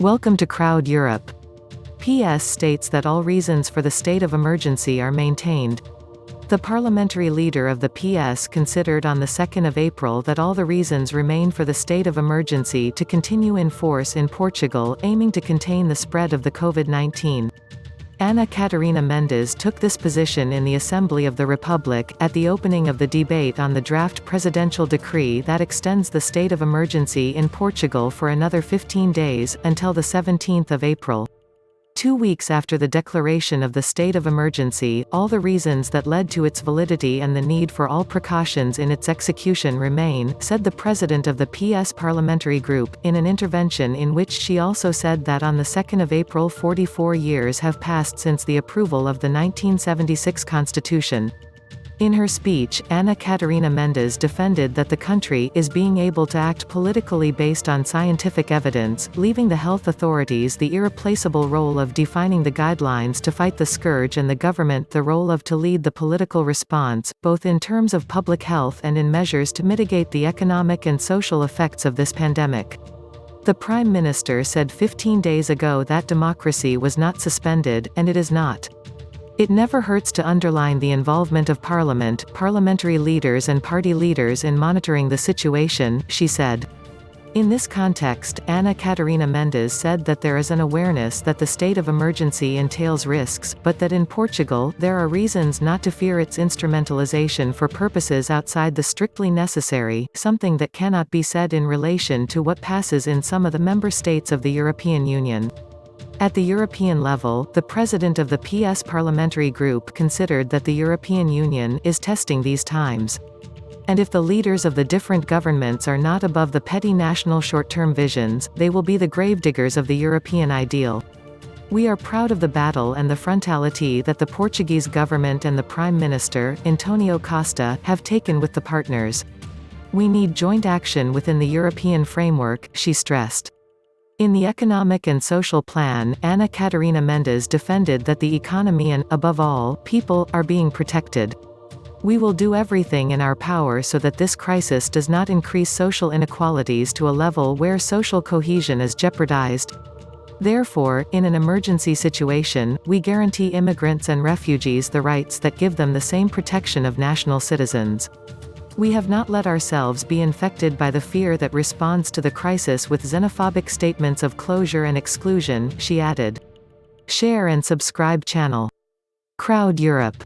Welcome to Crowd Europe. PS states that all reasons for the state of emergency are maintained. The parliamentary leader of the PS considered on the 2nd of April that all the reasons remain for the state of emergency to continue in force in Portugal, aiming to contain the spread of the COVID-19. Catarina Mendes took this position in the Assembly of the Republic, at the opening of the debate on the draft presidential decree that extends the state of emergency in Portugal for another 15 days, until the 17th of April. 2 weeks after the declaration of the state of emergency, all the reasons that led to its validity and the need for all precautions in its execution remain, said the president of the PS parliamentary group, in an intervention in which she also said that on the 2nd of April 44 years have passed since the approval of the 1976 constitution. In her speech, Catarina Mendes defended that the country is being able to act politically based on scientific evidence, leaving the health authorities the irreplaceable role of defining the guidelines to fight the scourge and the government the role of to lead the political response, both in terms of public health and in measures to mitigate the economic and social effects of this pandemic. The Prime Minister said 15 days ago that democracy was not suspended, and it is not. It never hurts to underline the involvement of Parliament, parliamentary leaders and party leaders in monitoring the situation, she said. In this context, Catarina Mendes said that there is an awareness that the state of emergency entails risks, but that in Portugal, there are reasons not to fear its instrumentalization for purposes outside the strictly necessary, something that cannot be said in relation to what passes in some of the member states of the European Union. At the European level, the president of the PS parliamentary group considered that the European Union is testing these times. And if the leaders of the different governments are not above the petty national short-term visions, they will be the gravediggers of the European ideal. We are proud of the battle and the frontality that the Portuguese government and the Prime Minister, Antonio Costa, have taken with the partners. We need joint action within the European framework, she stressed. In the economic and social plan, Catarina Mendes defended that the economy and, above all, people, are being protected. We will do everything in our power so that this crisis does not increase social inequalities to a level where social cohesion is jeopardized. Therefore, in an emergency situation, we guarantee immigrants and refugees the rights that give them the same protection of national citizens. We have not let ourselves be infected by the fear that responds to the crisis with xenophobic statements of closure and exclusion, she added. Share and subscribe channel. Crowd Europe.